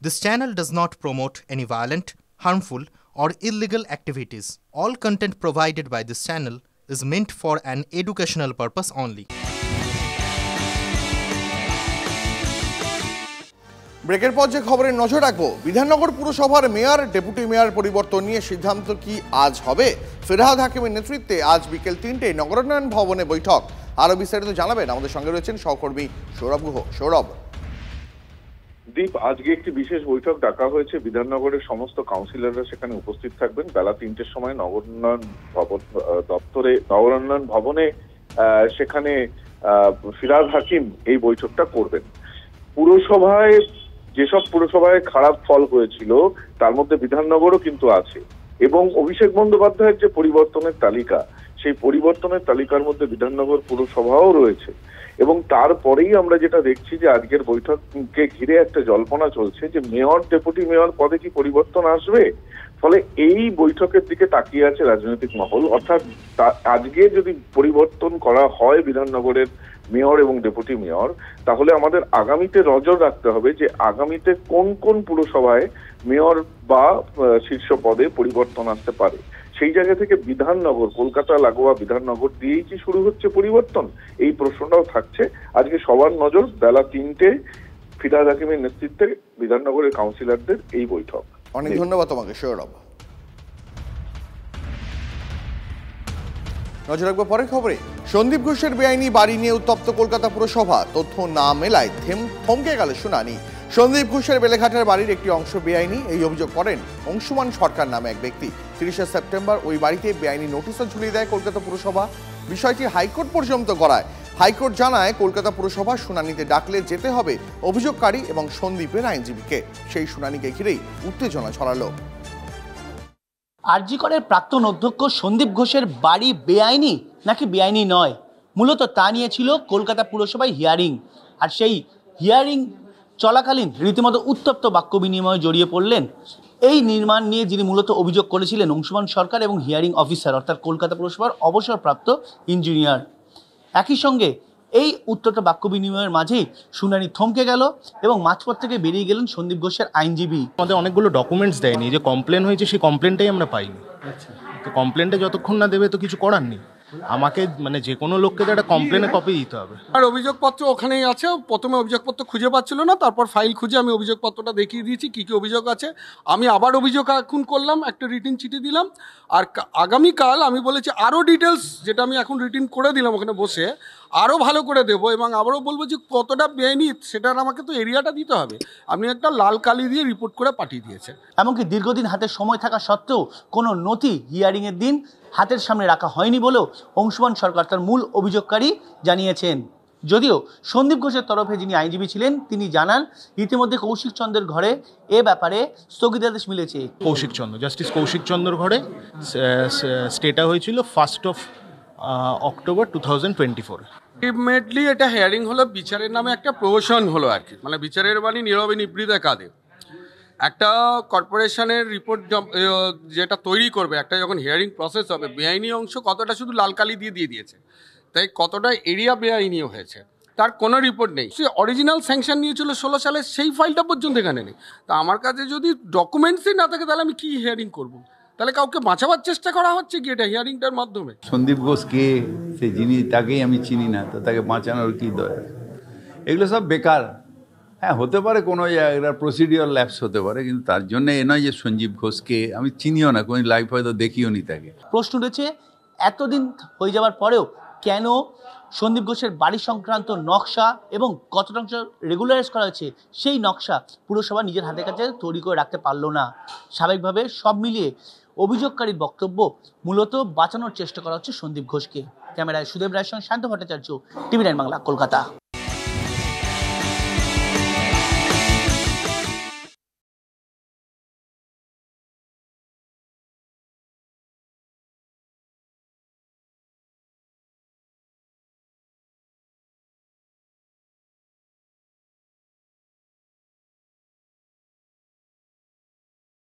This channel does not promote any violent, harmful, or illegal activities. All content provided by this channel is meant for an educational purpose only. ব্রেকের পর যে খবরে নজর রাখবো, বিধাননগর পুরসভার mayor deputy mayor পরিবর্তন নিয়ে সিদ্ধান্ত কি আজ হবে? ফিরহাদ হাকিমের নেতৃত্বে আজ বিকেল ৩টায় নগরোন্নয়ন ভবনে বৈঠক। আরো বিস্তারিত জানাবেন আমাদের সঙ্গে রয়েছেন সহকর্মী সৌরভ গুহ। সৌরভ, দীপ, আজকে একটি বিশেষ বৈঠক ডাকা হয়েছে। বিধাননগরের সমস্ত কাউন্সিলররা সেখানে উপস্থিত থাকবেন। বেলা ৩টের সময় নগরোন্নয়ন ভবনে সেখানে ফিরহাদ হাকিম এই বৈঠকটা করবেন। যেসব পুরসভায় খারাপ ফল হয়েছিল তার মধ্যে বিধাননগরও কিন্তু আছে, এবং অভিষেক বন্দ্যোপাধ্যায়ের যে পরিবর্তনের তালিকা, সেই পরিবর্তনের তালিকার মধ্যে বিধাননগর পুরসভাও রয়েছে। এবং তারপরেই আমরা যেটা দেখছি যে আজকের বৈঠককে ঘিরে একটা জল্পনা চলছে যে মেয়র ডেপুটি মেয়র পদে কি পরিবর্তন আসবে। ফলে এই বৈঠকের দিকে তাকিয়ে আছে রাজনৈতিক মহল। অর্থাৎ আজকে যদি পরিবর্তন করা হয় বিধাননগরের মেয়র এবং ডেপুটি মেয়র, তাহলে আমাদের আগামীতে নজর রাখতে হবে যে আগামীতে কোন কোন পুরসভায় মেয়র বা শীর্ষ পদে পরিবর্তন আসতে পারে। সেই জায়গা থেকে বিধাননগর, কলকাতা লাগোয়া বিধাননগর দিয়েই কি শুরু হচ্ছে পরিবর্তন, এই প্রশ্নটাও থাকছে। আজকে সবার নজর বেলা ৩টে ফিরহাদ হাকিমের নেতৃত্বে বিধাননগরের কাউন্সিলরদের এই বৈঠক। অনেক ধন্যবাদ তোমাকে সৌরভ। নজর রাখবো পরের খবরে। সন্দীপ ঘোষের বেআইনি বাড়ি নিয়ে উত্তপ্ত কলকাতা পুরসভা। তথ্য না মেলায় থমকে গেল শুনানি। সন্দীপ ঘোষের বেলেঘাটার বাড়ির একটি অংশ বেআইনি, এই অভিযোগ করেন অংশুমান সরকার নামে এক ব্যক্তি। ৩০শে সেপ্টেম্বর ওই বাড়িতে বেআইনি নোটিশও ঝুলিয়ে দেয় কলকাতা পুরসভা। বিষয়টি হাইকোর্ট পর্যন্ত গড়ায়। হাইকোর্ট জানায় কলকাতা পুরসভা শুনানিতে ডাকলে যেতে হবে অভিযোগকারী এবং সন্দীপের আইনজীবীকে। সেই শুনানিকে ঘিরেই উত্তেজনা ছড়ালো। আরজি করের প্রাক্তন অধ্যক্ষ সন্দীপ ঘোষের বাড়ি বেআইনি নাকি বেআইনি নয়, মূলত তা নিয়ে ছিল কলকাতা পুরসভায় হিয়ারিং। আর সেই হিয়ারিং চলাকালীন রীতিমতো উত্তপ্ত বাক্য বিনিময়ে জড়িয়ে পড়লেন এই নির্মাণ নিয়ে যিনি মূলত অভিযোগ করেছিলেন অংশুমান সরকার এবং হিয়ারিং অফিসার, অর্থাৎ কলকাতা পুরসভার অবসরপ্রাপ্ত ইঞ্জিনিয়ার। একই সঙ্গে এই উত্তপ্ত বাক্য বিনিময়ের মাঝেই শুনানি থমকে গেল এবং মাঝপথ থেকে বেরিয়ে গেলেন সন্দীপ ঘোষের আইনজীবী। আমাদের অনেকগুলো ডকুমেন্টস দেয়নি, যে কমপ্লেন হয়েছে সেই কমপ্লেনটাই আমরা পাইনি। তো কমপ্লেনটা যতক্ষণ না দেবে তো কিছু করার নেই। আমাকে যে কোনো লোককে তো একটা কমপ্লেনের কপি দিতে হবে। আর অভিযোগপত্র ওখানেই আছে। প্রথমে অভিযোগপত্র খুঁজে পাচ্ছিল না, তারপর ফাইল খুঁজে আমি অভিযোগপত্রটা দেখিয়ে দিয়েছি কী কী অভিযোগ আছে। আমি আবার অভিযোগ এখন করলাম, একটা রিটিন চিঠি দিলাম। আর আগামীকাল আমি বলেছি আরও ডিটেলস, যেটা আমি এখন রিটিন করে দিলাম ওখানে বসে, আরও ভালো করে দেবো। এবং আবারও বলবো যে কতটা বেআইনি সেটার আমাকে তো এরিয়াটা দিতে হবে। আপনি একটা লাল কালি দিয়ে রিপোর্ট করে পাঠিয়ে দিয়েছে। এমনকি দীর্ঘদিন হাতে সময় থাকা সত্ত্বেও কোনো নথি হিয়ারিংয়ের দিন হাতের সামনে রাখা হয়নি বলেও অংশুমান সরকার তার মূল অভিযোগকারী জানিয়েছেন। যদিও সন্দীপ ঘোষের তরফে যিনি আইনজীবী ছিলেন তিনি জানান ইতিমধ্যে কৌশিক চন্দ্রের ঘরে এ ব্যাপারে স্থগিতাদেশ মিলেছে। জাস্টিস কৌশিক চন্দ্রের ঘরে স্টেটা হয়েছিল 1 অক্টোবর 2024। আলটিমেটলি এটা হিয়ারিং হলো, বিচারের নামে একটা প্রহসন হলো আর কি। বিচারের বাণী নীরবে নিবৃতে কাঁদে। একটা কর্পোরেশনের রিপোর্ট যেটা তৈরি করবে, একটা যখন হিয়ারিং প্রসেস হবে, বেআইনি অংশ কতটা শুধু লাল কালি দিয়ে দিয়েছে, তাই কতটা এরিয়া বেআইনিও হয়েছে তার কোনো রিপোর্ট নেই। সে অরিজিনাল স্যাংশন নিয়েছিল 16 সালে, সেই ফাইলটা পর্যন্ত এখানে নেই। তা আমার কাছে যদি ডকুমেন্টসই না থাকে তাহলে আমি কি হিয়ারিং করব? তাহলে কাউকে বাঁচাবার চেষ্টা করা হচ্ছে কি এটা হিয়ারিংটার মাধ্যমে? সন্দীপ ঘোষ কে, সে যিনি, তাকেই আমি চিনি না, তো তাকে বাঁচানোর কি দরকার? এগুলো সব বেকার। হ্যাঁ, হতে পারে কোনো একটা প্রসিডিওর ল্যাপস হতে পারে, কিন্তু তার জন্য এ নয় যে সঞ্জীব ঘোষকে আমি চিনিও না, কোনো লাইফ হয়তো দেখিও নি তাকে। প্রশ্ন রয়েছে এতদিন হয়ে যাওয়ার পরেও কেন সন্দীপ ঘোষের বাড়ি সংক্রান্ত নকশা এবং কত শতাংশ রেগুলারাইজ করা হয়েছে সেই নকশা পুরসভা নিজের হাতের কাছে তৈরি করে রাখতে পারলো না। স্বাভাবিকভাবে সব মিলিয়ে অভিযোগকারীর বক্তব্য মূলত বাঁচানোর চেষ্টা করা হচ্ছে সন্দীপ ঘোষকে। ক্যামেরায় সুদেব রায়ের সঙ্গে শান্ত ভট্টাচার্য, টিভি9 বাংলা, কলকাতা।